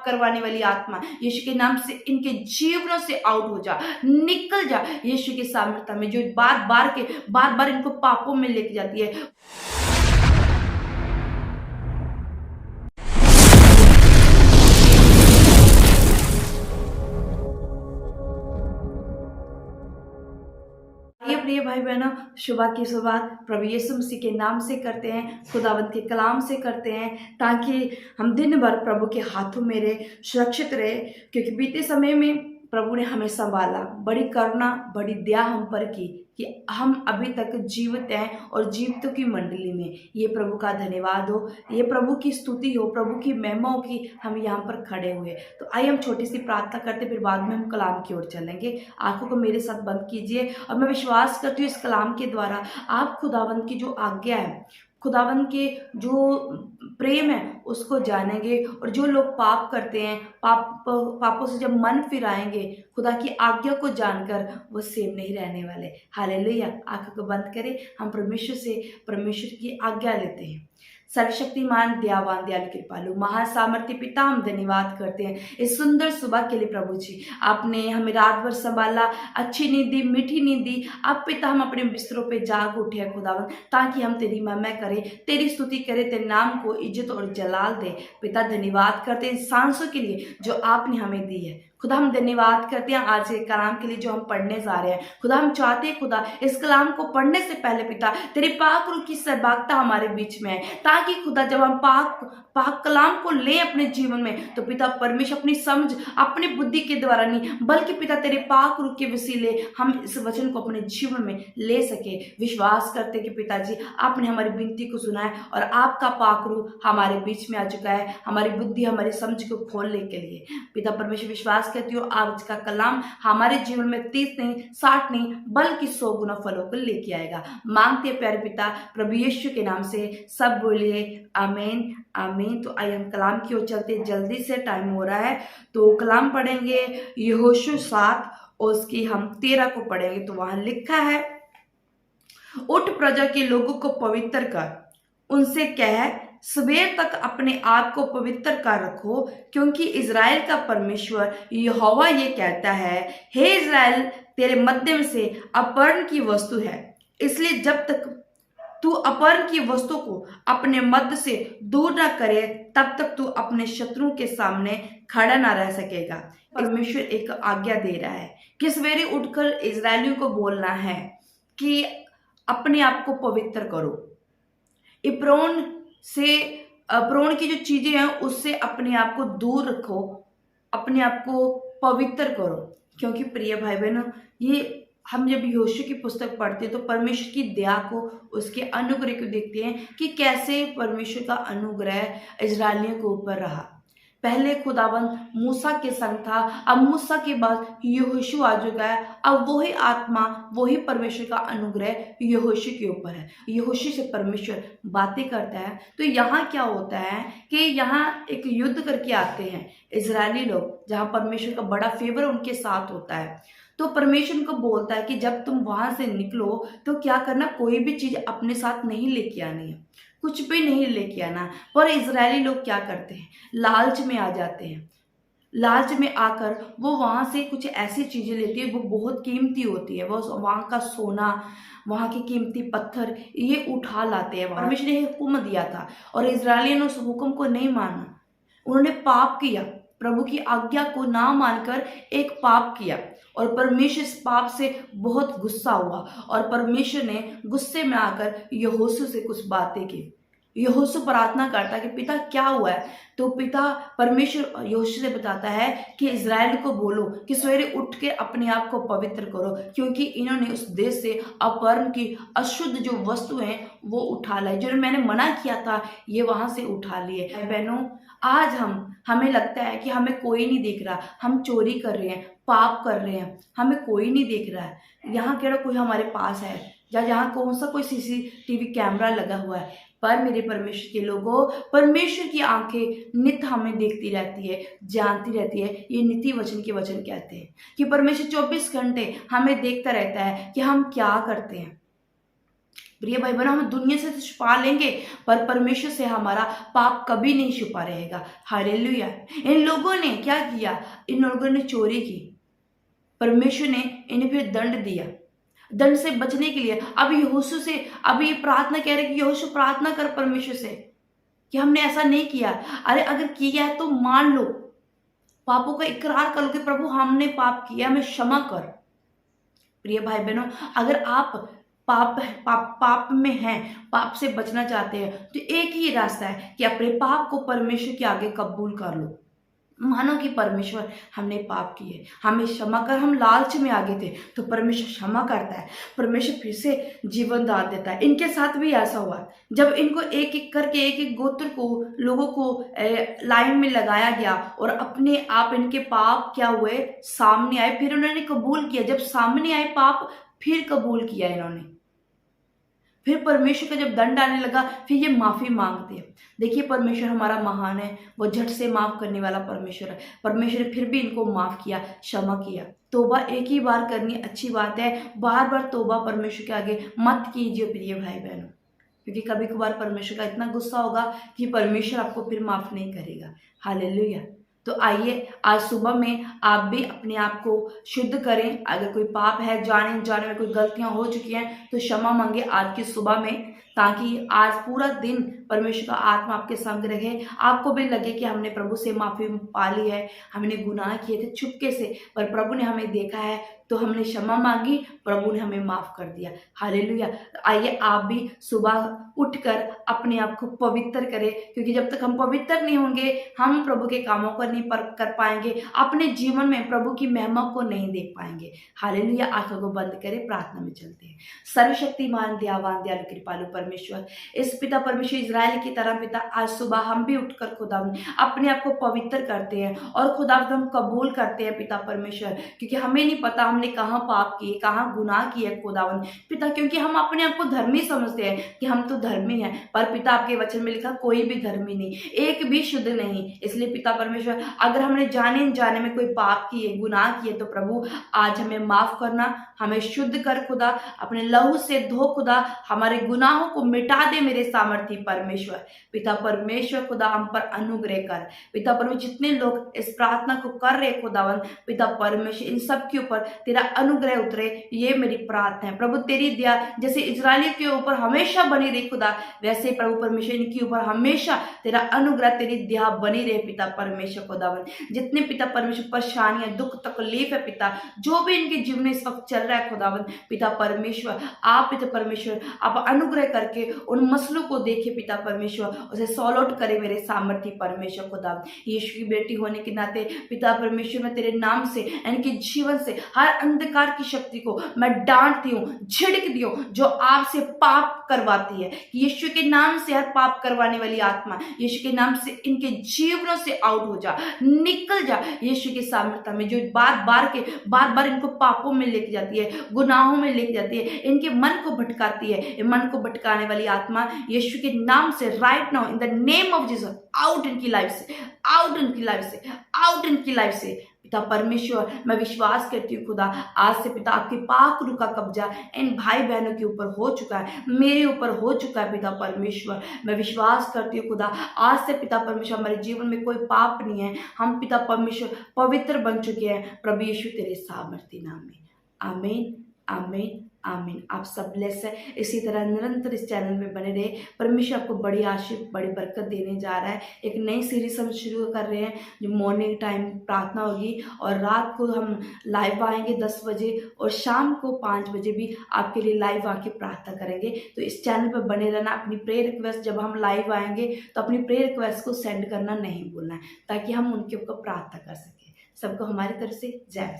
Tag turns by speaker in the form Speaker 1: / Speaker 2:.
Speaker 1: करवाने वाली आत्मा यीशु के नाम से इनके जीवनों से आउट हो जा, निकल जा यीशु की सामर्थ्य में, जो बार बार इनको पापों में लेके जाती है। आइए प्रिय भाई बहनों, सुबह की शुरुआत प्रभु यीशु मसीह के नाम से करते हैं, खुदावंत के कलाम से करते हैं, ताकि हम दिन भर प्रभु के हाथों में रहे, सुरक्षित रहे। क्योंकि बीते समय में प्रभु ने हमें संभाला, बड़ी करुणा, बड़ी दया हम पर की कि हम अभी तक जीवित हैं और जीवितों की मंडली में। ये प्रभु का धन्यवाद हो, ये प्रभु की स्तुति हो, प्रभु की महिमा हो कि हम यहाँ पर खड़े हुए। तो आइए हम छोटी सी प्रार्थना करते, फिर बाद में हम कलाम की ओर चलेंगे। आंखों को मेरे साथ बंद कीजिए और मैं विश्वास करती हूँ इस कलाम के द्वारा आप खुदावंत की जो आज्ञा है, खुदावंत के जो प्रेम है उसको जानेंगे। और जो लोग पाप करते हैं, पापों से जब मन फिराएंगे, खुदा की आज्ञा को जानकर वो सेव नहीं रहने वाले। हालेलुया। आंखों को बंद करें, हम परमेश्वर की आज्ञा लेते हैं। सर्वशक्तिमान, दयावान, दयालु, कृपालु, महासामर्थ्य पिता, हम धन्यवाद करते हैं इस सुंदर सुबह के लिए। प्रभु जी, आपने हमें रात भर संभाला, अच्छी नींद दी, मीठी नींद दी। अब पिता हम अपने बिस्तरों पे जाग उठे हैं खुदावन, ताकि हम तेरी महिमा करें, तेरी स्तुति करें, तेरे नाम को इज्जत और जलाल दे। पिता धन्यवाद करते हैं इन सांसों के लिए जो आपने हमें दी है। खुदा हम धन्यवाद करते हैं आज के कलाम के लिए जो हम पढ़ने जा रहे हैं। खुदा हम चाहते हैं खुदा इस कलाम को पढ़ने से पहले पिता तेरी पाक रूह की सहभागिता हमारे बीच में है, ताकि खुदा जब हम पाक कलाम को लें अपने जीवन में, तो पिता परमेश्वर अपनी समझ, अपनी बुद्धि के द्वारा नहीं, बल्कि पिता तेरे पाक रूह के वसीले हम इस वचन को अपने जीवन में ले सके। विश्वास करते कि पिताजी आपने हमारी विनती को सुना है और आपका पाक रूह हमारे बीच में आ चुका है, हमारी बुद्धि, हमारी समझ को खोलने के लिए। पिता परमेश्वर विश्वास कहती हूँ आज का कलाम हमारे जीवन में 30 नहीं, 60 नहीं, बल्कि 100 गुना फलों को लेके आएगा। मांगते प्यारे पिता प्रभु यीशु के नाम से, सब बोलिए आमीन आमीन। तो आइए हम कलाम की ओर चलते, जल्दी से टाइम हो रहा है। तो कलाम पढ़ेंगे यहोशू 7 और उसकी हम 13 को पढ़ेंगे। तो वहां लिखा है, उठ प्रजा के लोगों को पवित्र कर, उनसे कह सवेर तक अपने आप को पवित्र कर रखो, क्योंकि इज़राइल का परमेश्वर यहोवा ये कहता है, हे इज़राइल तेरे मध्य से अपहरण की वस्तु है, इसलिए जब तक तू अपहरण की वस्तु को अपने मध्य से दूर न करे, तब तक तू अपने शत्रुओं के सामने खड़ा न रह सकेगा। परमेश्वर एक आज्ञा दे रहा है कि सवेरे उठकर इज़राइलियों को बोलना है कि अपने आप को पवित्र करो, अप्रोण की जो चीजें हैं उससे अपने आप को दूर रखो, अपने आप को पवित्र करो। क्योंकि प्रिय भाई बहनों, ये हम जब यहोशू की पुस्तक पढ़ते हैं तो परमेश्वर की दया को, उसके अनुग्रह को देखते हैं कि कैसे परमेश्वर का अनुग्रह इजरायलियों के ऊपर रहा। पहले खुदाबंद मूसा के संग था, अब मूसा के बाद यहोशू आ चुका है। अब वही आत्मा, वही परमेश्वर का अनुग्रह यहोशू के ऊपर है। यहोशू से परमेश्वर बातें करता है। तो यहाँ क्या होता है कि यहाँ एक युद्ध करके आते हैं इजरायली लोग, जहाँ परमेश्वर का बड़ा फेवर उनके साथ होता है। तो परमेश्वर को बोलता है कि जब तुम वहां से निकलो तो क्या करना, कोई भी चीज अपने साथ नहीं लेके आनी है, कुछ भी नहीं लेके आना। पर इजरायली लोग क्या करते हैं, लालच में आ जाते हैं। लालच में आकर वो वहां से कुछ ऐसी चीजें लेती है वो बहुत कीमती होती है, वो वहां का सोना, वहां के कीमती पत्थर ये उठा लाते हैं। परमेश्वर ने हुक्म दिया था और इजरायलियों ने उस हुक्म को नहीं माना, उन्होंने पाप किया, प्रभु की आज्ञा को ना मानकर एक पाप किया और परमेश्वर इस पाप से बहुत गुस्सा हुआ और परमेश्वर ने गुस्से में आकर यहोशू से कुछ बातें की। यहोशू प्रार्थना करता है कि पिता क्या हुआ है। तो पिता परमेश्वर यहोशू से बताता है कि इजराइल को बोलो कि सवेरे उठ के अपने आप को पवित्र करो, क्योंकि इन्होंने उस देश से अपहरण की अशुद्ध जो वस्तु हैं वो उठा लाई, जो मैंने मना किया था ये वहां से उठा लिए। बहनों, आज हमें लगता है कि हमें कोई नहीं देख रहा, हम चोरी कर रहे हैं, पाप कर रहे हैं, हमें कोई नहीं देख रहा है। यहाँ केवल कोई हमारे पास है या जहाँ कौन सा कोई सीसीटीवी कैमरा लगा हुआ है, पर मेरे परमेश्वर के लोगों, परमेश्वर की आंखें नित हमें देखती रहती है, जानती रहती है। ये नीति वचन के वचन कहते हैं कि परमेश्वर 24 घंटे हमें देखता रहता है कि हम क्या करते हैं। प्रिय भाई बहनों, हम दुनिया से तो छुपा लेंगे पर परमेश्वर से हमारा पाप कभी नहीं छुपा रहेगा। हालेलुया। इन लोगों ने क्या किया? इन लोगों ने चोरी की, परमेश्वर ने इन्हें फिर दंड दिया। दंड से बचने के लिए अब यहोशू से अभी प्रार्थना कह रहे कि यहोशू प्रार्थना कर परमेश्वर से कि हमने ऐसा नहीं किया। अरे अगर किया है तो मान लो, पापों का इकरार कर लो कि प्रभु हमने पाप किया, हमें क्षमा कर। प्रिय भाई बहनों, अगर आप पाप में हैं, पाप से बचना चाहते हैं, तो एक ही रास्ता है कि अपने पाप को परमेश्वर के आगे कबूल कर लो। मानो कि परमेश्वर हमने पाप किए, हमें क्षमा कर। हम लालच में आगे थे तो परमेश्वर क्षमा करता है, परमेश्वर फिर से जीवन दान देता है। इनके साथ भी ऐसा हुआ, जब इनको एक एक करके एक एक गोत्र को लोगों को लाइन में लगाया गया और अपने आप इनके पाप क्या हुए सामने आए, फिर उन्होंने कबूल किया। जब सामने आए पाप, फिर कबूल किया इन्होंने, फिर परमेश्वर का जब दंड आने लगा, फिर ये माफी मांगते हैं। देखिए परमेश्वर हमारा महान है, वो झट से माफ करने वाला परमेश्वर है। परमेश्वर ने फिर भी इनको माफ किया, क्षमा किया। तौबा एक ही बार करनी अच्छी बात है, बार बार तौबा परमेश्वर के आगे मत कीजिए प्रिय भाई बहनों, क्योंकि कभी कभार परमेश्वर का इतना गुस्सा होगा कि परमेश्वर आपको फिर माफ नहीं करेगा। हालेलुया। तो आइए आज सुबह में आप भी अपने आप को शुद्ध करें। अगर कोई पाप है, जाने जाने में कोई गलतियां हो चुकी हैं, तो क्षमा मांगे आज की सुबह में, ताकि आज पूरा दिन परमेश्वर का आत्मा आपके संग रहे। आपको भी लगे कि हमने प्रभु से माफी पा ली है, हमने गुनाह किए थे चुपके से, पर प्रभु ने हमें देखा है तो हमने क्षमा मांगी, प्रभु ने हमें माफ कर दिया। हालेलुया। आइए आप भी सुबह उठकर अपने आप को पवित्र करें, क्योंकि जब तक हम पवित्र नहीं होंगे, हम प्रभु के कामों को नहीं कर पाएंगे, अपने जीवन में प्रभु की महिमा को नहीं देख पाएंगे। हालेलुया। आंखों को बंद करें, प्रार्थना में चलते हैं। सर्वशक्तिमान दयावान दयालु कृपालु परमेश्वर, इस पिता परमेश्वर इजराइल की तरह पिता, आज सुबह हम भी उठकर खुदा अपने आप को पवित्र करते हैं और खुदा हम कबूल करते हैं पिता परमेश्वर, क्योंकि हमें नहीं पता हमने कहाँ पाप किए, कहाँ गुनाह किए खुदावन पिता, क्योंकि हम अपने आप को धर्मी समझते हैं कि हम तो धर्मी हैं, पर पिता आपके वचन में लिखा कोई भी धर्मी नहीं, एक भी शुद्ध नहीं। इसलिए पिता परमेश्वर, अगर हमने जाने जाने में कोई पाप किए, गुनाह किए, तो प्रभु आज हमें माफ करना, हमें शुद्ध कर खुदा, अपने लहू से धो खुदा, हमारे गुनाहों को मिटा दे मेरे सामर्थी परमेश्वर। पिता परमेश्वर खुदा हम पर अनुग्रह कर। पिता परमेश्वर, जितने लोग इस प्रार्थना को कर रहे खुदावन पिता परमेश्वर, इन सब के ऊपर तेरा अनुग्रह उतरे, ये मेरी प्रार्थना है प्रभु। तेरी दया जैसे इजराइलियों के ऊपर हमेशा बनी रही खुदा, वैसे प्रभु परमेश्वर इनके ऊपर हमेशा तेरा अनुग्रह, तेरी दया बनी रहे पिता परमेश्वर खुदावन। जितने पिता परमेश्वर परेशानियां, दुख, तकलीफ है पिता, जो भी इनके जीवन में इस वक्त चल रहा है खुदावन पिता परमेश्वर, आप पिता परमेश्वर आप अनुग्रह करके उन मसलों को देखे पिता परमेश्वर, उसे सॉल्व आउट करे मेरे सामर्थ्य परमेश्वर खुदा। यीशु की बेटी होने के नाते पिता परमेश्वर, मैं तेरे नाम से, इनके जीवन से हर अंधकार की शक्ति को मैं डांटती हूँ, झिड़क दी हूँ, जो आपसे पाप करवाती है। यीशु के नाम से हर पाप करवाने वाली आत्मा यीशु के नाम से इनके जीवनों से आउट हो जा, निकल जा यीशु के सामर्थ्य में, जो बार बार इनको पापों में लेके जाती है, गुनाहों में लेके जाती है, इनके मन को भटकाती है। मन को भटकाने वाली आत्मा यीशु के नाम से right now in the name of Jesus out इनकी लाइफ से, आउट इनकी लाइफ से, आउट इनकी लाइफ से। पिता परमेश्वर, मैं विश्वास करती हूँ खुदा, आज से पिता आपके पाक रूह का कब्जा इन भाई बहनों के ऊपर हो चुका है, मेरे ऊपर हो चुका है पिता परमेश्वर। मैं विश्वास करती हूँ खुदा, आज से पिता परमेश्वर हमारे जीवन में कोई पाप नहीं है, हम पिता परमेश्वर पवित्र बन चुके हैं प्रभु यीशु तेरे सामर्थ्य नाम में। आमीन, आमीन, आमीन। आप सब ब्लेस है, इसी तरह निरंतर इस चैनल में बने रहे। परमेश्वर आपको बड़ी आशीष, बड़ी बरकत देने जा रहा है। एक नई सीरीज हम शुरू कर रहे हैं, जो मॉर्निंग टाइम प्रार्थना होगी, और रात को हम लाइव आएंगे 10 बजे, और शाम को 5 बजे भी आपके लिए लाइव आके प्रार्थना करेंगे। तो इस चैनल पर बने रहना। अपनी प्रेयर रिक्वेस्ट जब हम लाइव आएंगे तो अपनी प्रेयर रिक्वेस्ट को सेंड करना नहीं भूलना है, ताकि हम उनके ऊपर प्रार्थना कर सकें। सबको हमारी तरफ से जय।